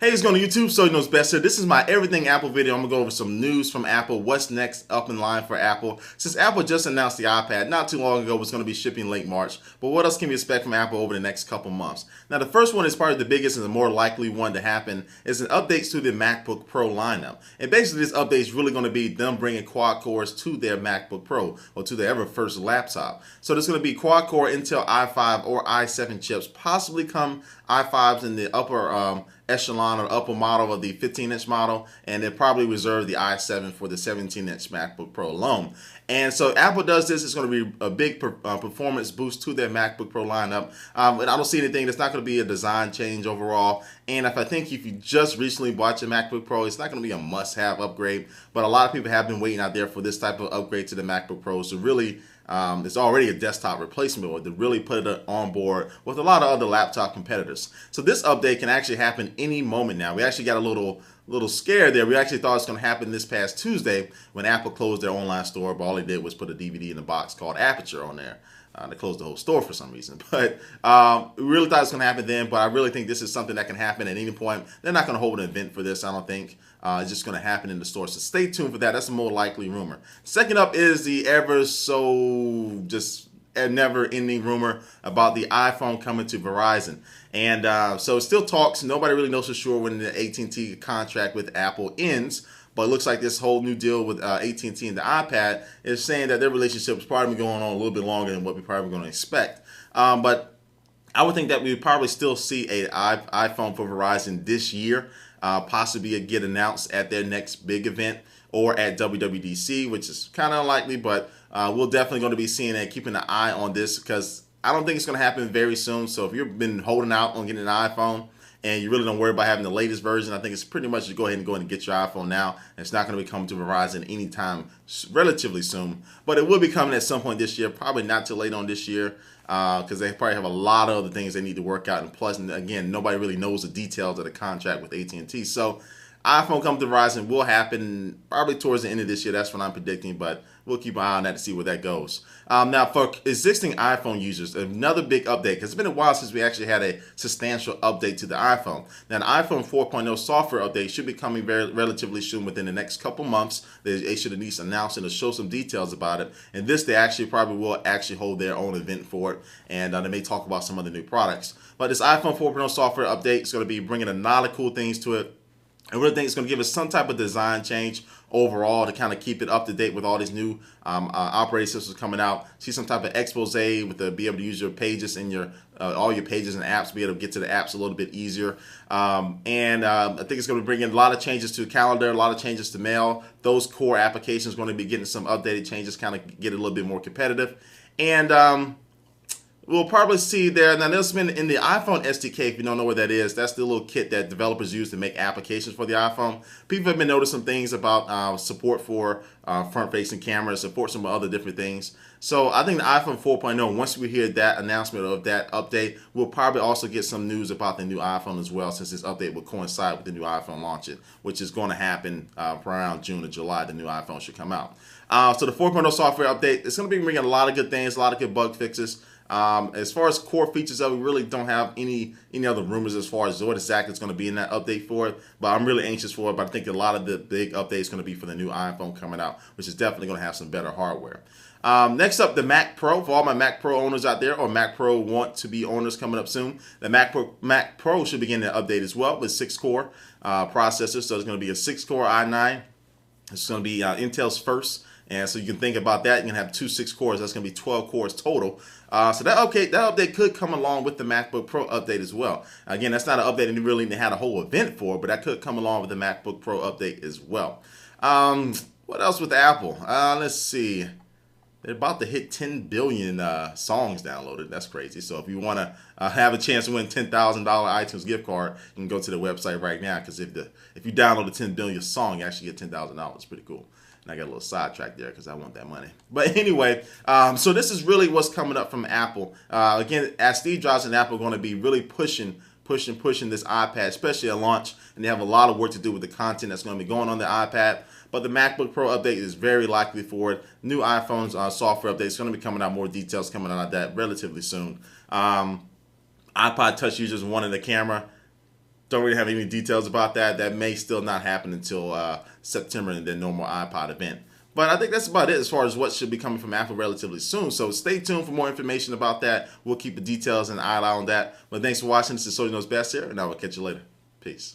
Hey, it's going to YouTube, so you know it's best here. This is my Everything Apple video. I'm going to go over some news from Apple, what's next up in line for Apple. Since Apple just announced the iPad not too long ago, was going to be shipping late March, but what else can we expect from Apple over the next couple months? Now, the first one is probably the biggest and the more likely one to happen is an update to the MacBook Pro lineup. And basically, this update is really going to be them bringing quad cores to their MacBook Pro or to their ever first laptop. So there's going to be quad core Intel i5 or i7 chips, possibly come i5s in the upper echelon or upper model of the 15-inch model, and they'll probably reserve the i7 for the 17-inch MacBook Pro alone. And so Apple does this, it's going to be a big performance boost to their MacBook Pro lineup. And I don't see anything, it's not going to be a design change overall. And if you just recently bought your MacBook Pro, it's not going to be a must-have upgrade, but a lot of people have been waiting out there for this type of upgrade to the MacBook Pro. So really, it's already a desktop replacement to really put it on board with a lot of other laptop competitors. So this update can actually happen any moment now. We actually got a little scared there. We actually thought it was going to happen this past Tuesday when Apple closed their online store, but all they did was put a DVD in a box called Aperture on there. They closed the whole store for some reason. But we really thought it was going to happen then, but I really think this is something that can happen at any point. They're not going to hold an event for this, I don't think. It's just going to happen in the store. So stay tuned for that. That's a more likely rumor. Second up is the ever so just a never-ending rumor about the iPhone coming to Verizon. And so it still talks. Nobody really knows for sure when the AT&T contract with Apple ends. But it looks like this whole new deal with AT&T and the iPad is saying that their relationship is probably going on a little bit longer than what we probably going to expect. But I would think that we would probably still see an iPhone for Verizon this year, possibly get announced at their next big event or at WWDC, which is kind of unlikely, but we're definitely going to be seeing and keeping an eye on this because I don't think it's going to happen very soon. So if you've been holding out on getting an iPhone, and you really don't worry about having the latest version, I think it's pretty much just go ahead and get your iPhone now. It's not going to be coming to Verizon anytime relatively soon. But it will be coming at some point this year, probably not till late on this year, because they probably have a lot of other things they need to work out. And plus, again, nobody really knows the details of the contract with AT&T. So iPhone coming to Verizon will happen probably towards the end of this year. That's what I'm predicting, but we'll keep an eye on that to see where that goes. Now, for existing iPhone users, another big update, because it's been a while since we actually had a substantial update to the iPhone. Now, an iPhone 4.0 software update should be coming relatively soon within the next couple months. They should at least announce it or show some details about it. And this, they actually probably will actually hold their own event for it, and they may talk about some of the new products. But this iPhone 4.0 software update is going to be bringing a lot of cool things to it. I really think it's going to give us some type of design change overall to kind of keep it up to date with all these new operating systems coming out. See some type of expose with be able to use your pages and your all your pages and apps, be able to get to the apps a little bit easier. I think it's going to bring in a lot of changes to calendar, a lot of changes to mail. Those core applications are going to be getting some updated changes, kind of get it a little bit more competitive. And we'll probably see there. Now, there's been in the iPhone SDK, if you don't know what that is, that's the little kit that developers use to make applications for the iPhone. People have been noticing things about support for front-facing cameras, support some other different things. So I think the iPhone 4.0, once we hear that announcement of that update, we'll probably also get some news about the new iPhone as well, since this update will coincide with the new iPhone launching, which is going to happen around June or July. The new iPhone should come out. So the 4.0 software update, it's going to be bringing a lot of good things, a lot of good bug fixes. As far as core features of it, we really don't have any other rumors as far as what exactly is going to be in that update for it. But I'm really anxious for it. But I think a lot of the big updates going to be for the new iPhone coming out, which is definitely going to have some better hardware. Next up, the Mac Pro. For all my Mac Pro owners out there, or Mac Pro want to be owners coming up soon, the Mac Pro should begin to update as well with 6-core processors. So it's going to be a 6-core i9. It's going to be Intel's first. And so you can think about that. You're going to have 2 6 cores. That's going to be 12 cores total. So that update could come along with the MacBook Pro update as well. Again, that's not an update that really had a whole event for, but that could come along with the MacBook Pro update as well. What else with Apple? Let's see. They're about to hit 10 billion songs downloaded. That's crazy. So if you want to have a chance to win $10,000 iTunes gift card, you can go to the website right now. Because if you download a 10 billion song, you actually get $10,000. It's pretty cool. And I got a little sidetracked there because I want that money. But anyway, so this is really what's coming up from Apple. Again, as Steve Jobs and Apple are going to be really pushing this iPad, especially at launch. And they have a lot of work to do with the content that's going to be going on the iPad. But the MacBook Pro update is very likely for it. New iPhone's software update is going to be coming out, more details coming out of that relatively soon. iPod Touch users wanting the camera. don't really have any details about that. That may still not happen until September and then no more iPod event. But I think that's about it as far as what should be coming from Apple relatively soon. So stay tuned for more information about that. We'll keep the details and eye on that. But thanks for watching. This is So You Knows Best here, and I will catch you later. Peace.